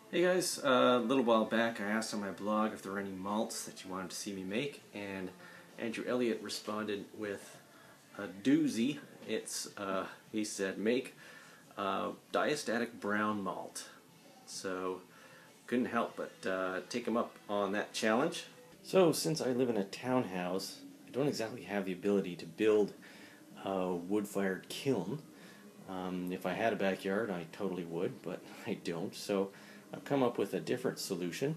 Hey guys, a little while back I asked on my blog if there were any malts that you wanted to see me make, and Andrew Elliott responded with a doozy. He said, make Diastatic brown malt. So, couldn't help but take him up on that challenge. So, since I live in a townhouse, I don't exactly have the ability to build a wood-fired kiln. If I had a backyard, I totally would, but I don't. So I've come up with a different solution.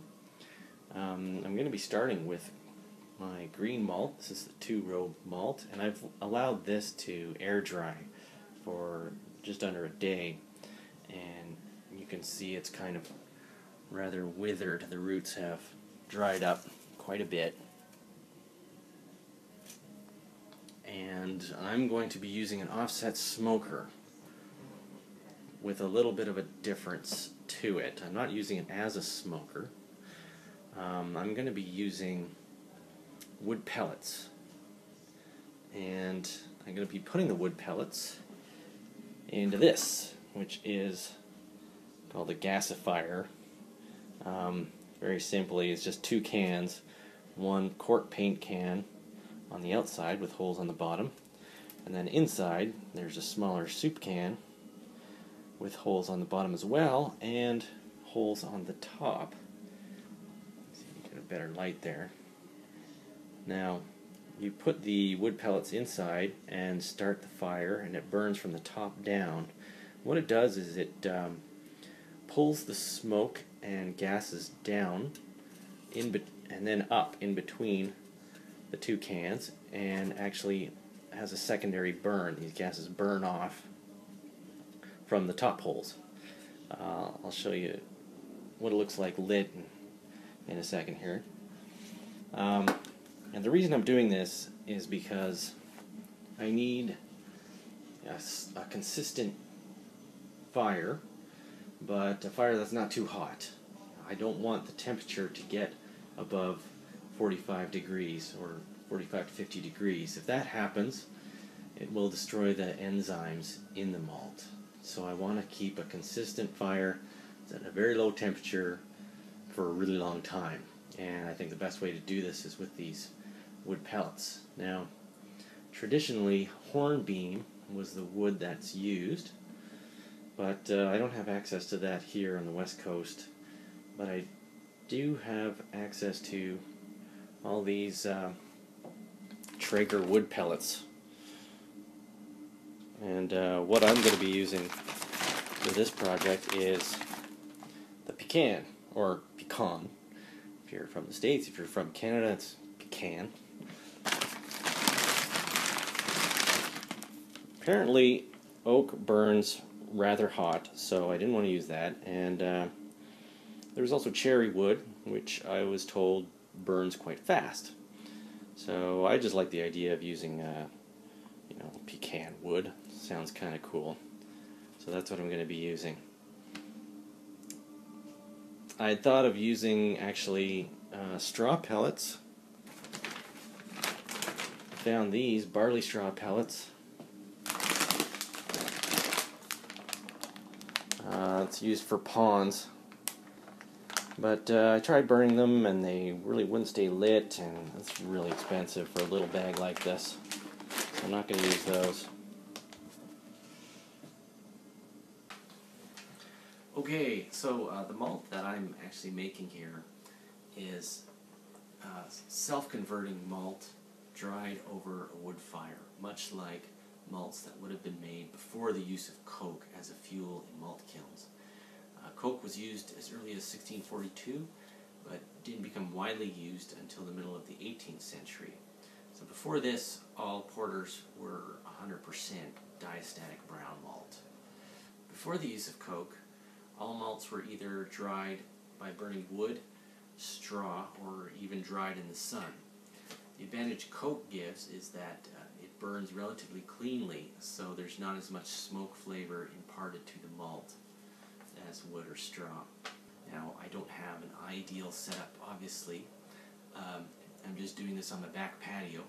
I'm going to be starting with my green malt. This is the 2-row malt, and I've allowed this to air dry for just under a day. And you can see it's kind of rather withered. The roots have dried up quite a bit. And I'm going to be using an offset smoker with a little bit of a difference to it. I'm not using it as a smoker. I'm going to be using wood pellets, and I'm going to be putting the wood pellets into this, which is called a gasifier. Very simply, it's just 2 cans, one cork paint can on the outside with holes on the bottom, and then inside there's a smaller soup can with holes on the bottom as well, and holes on the top. So you get a better light there. Now, you put the wood pellets inside and start the fire, and it burns from the top down. What it does is it pulls the smoke and gases down and then up in between the 2 cans, and actually has a secondary burn. These gases burn off from the top holes. I'll show you what it looks like lit in a second here. And the reason I'm doing this is because I need a consistent fire, but a fire that's not too hot. I don't want the temperature to get above 45 degrees or 45 to 50 degrees. If that happens, it will destroy the enzymes in the malt. So I want to keep a consistent fire at a very low temperature for a really long time. And I think the best way to do this is with these wood pellets. Now, traditionally, hornbeam was the wood that's used, but I don't have access to that here on the West Coast. But I do have access to all these Traeger wood pellets. And what I'm going to be using for this project is the pecan, or pecan. If you're from the States, if you're from Canada, it's pecan. Apparently, oak burns rather hot, so I didn't want to use that. And there was also cherry wood, which I was told burns quite fast. So I just like the idea of using pecan wood. Sounds kind of cool. So that's what I'm going to be using. I had thought of using actually straw pellets. I found these barley straw pellets. It's used for ponds. But I tried burning them and they really wouldn't stay lit, and it's really expensive for a little bag like this. So I'm not going to use those. Okay, so the malt that I'm actually making here is self-converting malt dried over a wood fire, much like malts that would have been made before the use of coke as a fuel in malt kilns. Coke was used as early as 1642, but didn't become widely used until the middle of the 18th century. So before this, all porters were 100% diastatic brown malt. Before the use of coke, all malts were either dried by burning wood, straw, or even dried in the sun. The advantage coke gives is that it burns relatively cleanly, so there's not as much smoke flavor imparted to the malt as wood or straw. Now, I don't have an ideal setup, obviously. I'm just doing this on my back patio.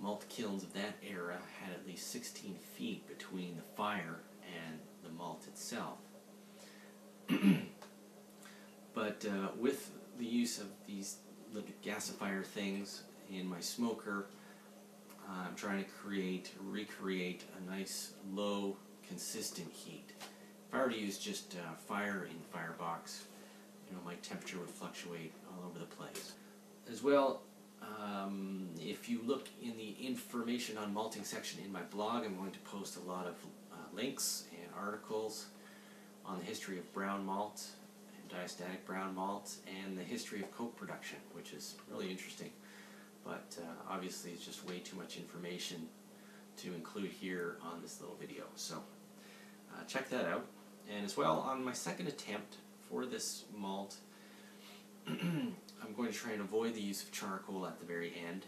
Malt kilns of that era had at least 16 feet between the fire and the malt itself. But with the use of these little gasifier things in my smoker, I'm trying to recreate a nice low consistent heat. If I were to use just fire in the firebox, my temperature would fluctuate all over the place. As well, if you look in the information on malting section in my blog, I'm going to post a lot of links and articles on the history of brown malt and diastatic brown malt and the history of Coke production, which is really interesting. But obviously it's just way too much information to include here on this little video. So check that out. And as well, on my second attempt for this malt, I'm going to try and avoid the use of charcoal at the very end,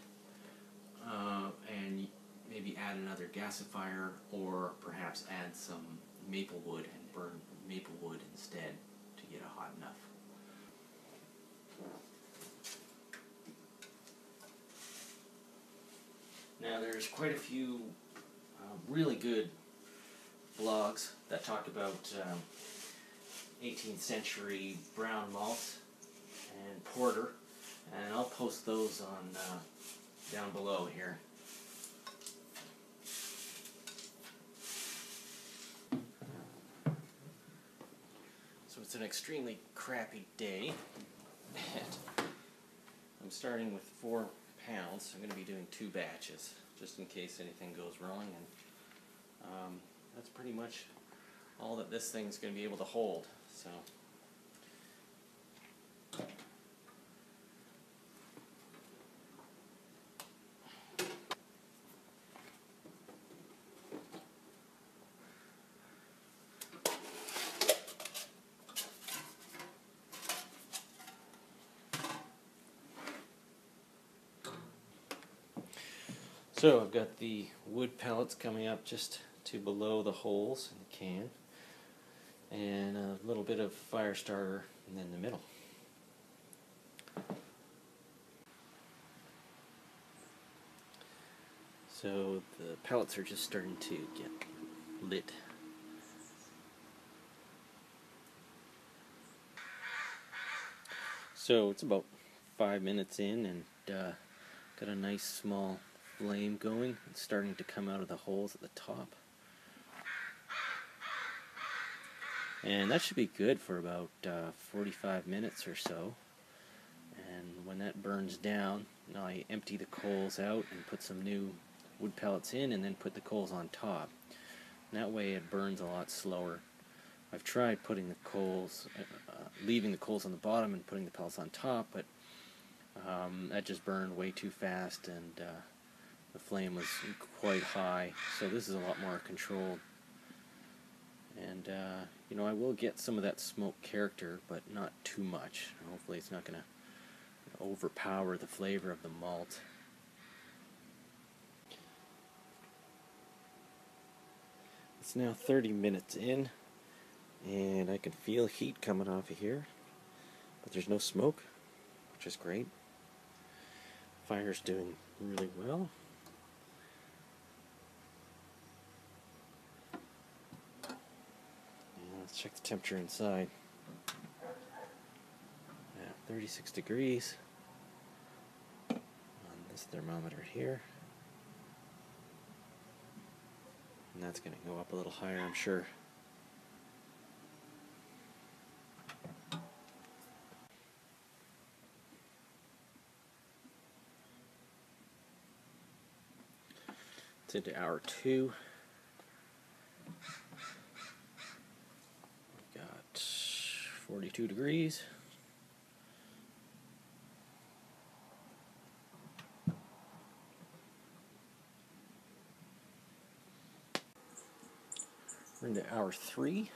and maybe add another gasifier, or perhaps add some maple wood and burn maple wood instead to get it hot enough. Now there's quite a few really good blogs that talk about 18th century brown malt and porter, and I'll post those on down below here. So it's an extremely crappy day. I'm starting with 4 pounds. I'm going to be doing 2 batches just in case anything goes wrong, and that's pretty much all that this thing's going to be able to hold. So I've got the wood pellets coming up just to below the holes in the can, and a little bit of fire starter in the middle. So the pellets are just starting to get lit. So it's about 5 minutes in, and got a nice small flame going. It's starting to come out of the holes at the top. And that should be good for about 45 minutes or so. And when that burns down, now I empty the coals out and put some new wood pellets in, and then put the coals on top. And that way it burns a lot slower. I've tried putting the coals, leaving the coals on the bottom and putting the pellets on top, but that just burned way too fast, and the flame was quite high. So this is a lot more controlled. And I will get some of that smoke character, but not too much. Hopefully it's not going to overpower the flavor of the malt. It's now 30 minutes in, and I can feel heat coming off of here, but there's no smoke, which is great. Fire's doing really well. Let's check the temperature inside. Yeah, 36 degrees on this thermometer here. And that's going to go up a little higher, I'm sure. It's into hour 2. We've got 42 degrees. We're into hour 3.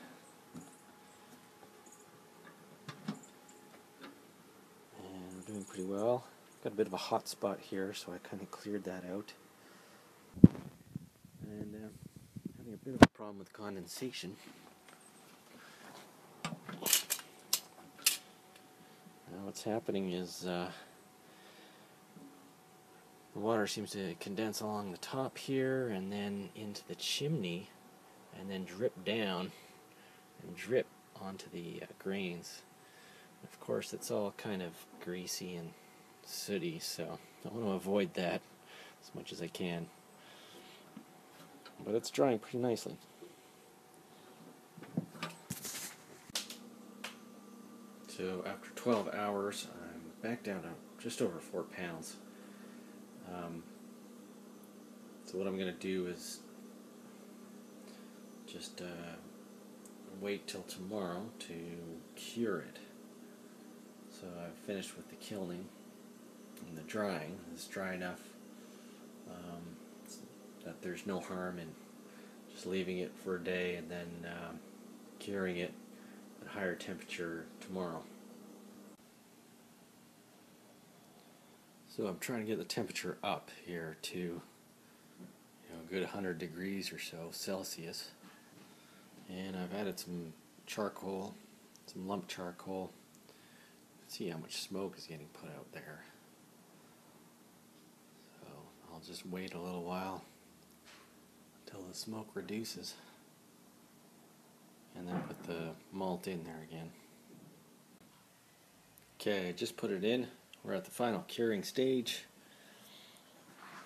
And we're doing pretty well. Got a bit of a hot spot here, so I kind of cleared that out. And having a bit of a problem with condensation. Now what's happening is the water seems to condense along the top here and then into the chimney, and then drip down and drip onto the grains. Of course, it's all kind of greasy and sooty, so I want to avoid that as much as I can. But it's drying pretty nicely. So after 12 hours, I'm back down to just over 4 pounds. So what I'm going to do is just wait till tomorrow to cure it. So I've finished with the kilning and the drying. It's dry enough that there's no harm in just leaving it for a day and then curing it at higher temperature tomorrow. So I'm trying to get the temperature up here to a good 100 degrees or so Celsius. And I've added some charcoal, some lump charcoal. See how much smoke is getting put out there. So I'll just wait a little while until the smoke reduces, and then put the malt in there again. Okay, I just put it in. We're at the final curing stage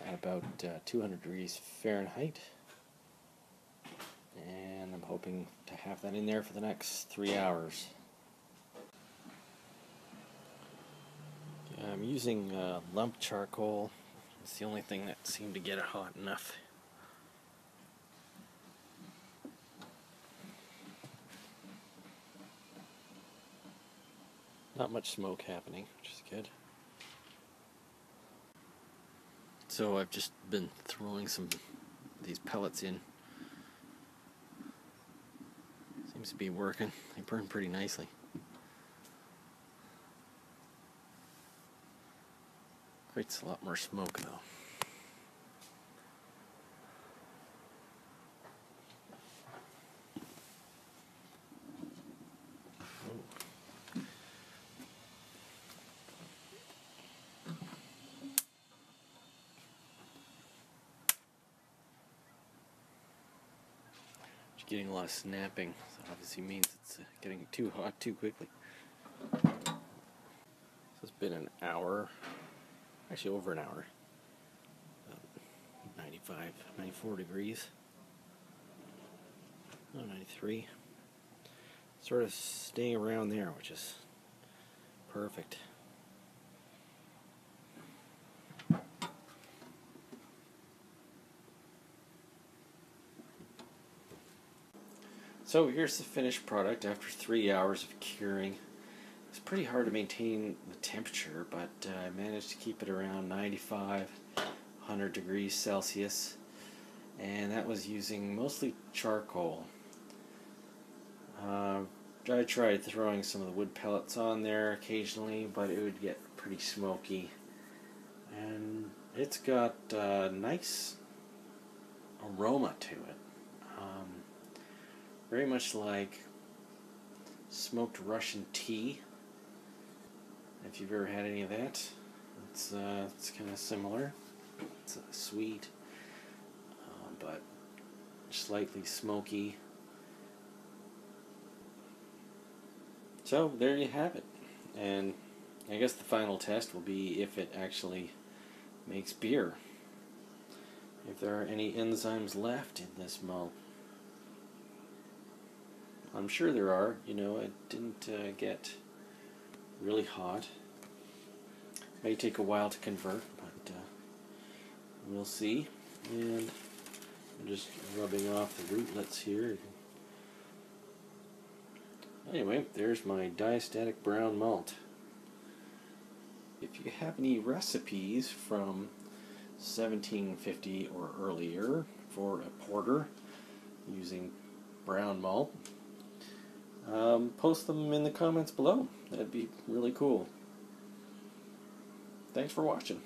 at about 200 degrees Fahrenheit. And I'm hoping to have that in there for the next 3 hours. I'm using lump charcoal. It's the only thing that seemed to get it hot enough. Not much smoke happening, which is good. So I've just been throwing some of these pellets in. Seems to be working. They burn pretty nicely. Creates a lot more smoke though. Getting a lot of snapping, so obviously means it's getting too hot too quickly. So it's been an hour, actually over an hour, 95, 94 degrees, oh, 93, sort of staying around there, which is perfect. So here's the finished product after 3 hours of curing. It's pretty hard to maintain the temperature, but I managed to keep it around 95, 100 degrees Celsius, and that was using mostly charcoal. I tried throwing some of the wood pellets on there occasionally, but it would get pretty smoky. And it's got a nice aroma to it. Very much like smoked Russian tea. If you've ever had any of that, it's kind of similar. It's sweet, but slightly smoky. So there you have it. And I guess the final test will be if it actually makes beer. If there are any enzymes left in this malt. I'm sure there are. It didn't get really hot. May take a while to convert, but we'll see. And I'm just rubbing off the rootlets here. Anyway, there's my Diastatic brown malt. If you have any recipes from 1750 or earlier for a porter using brown malt, post them in the comments below. That'd be really cool. Thanks for watching.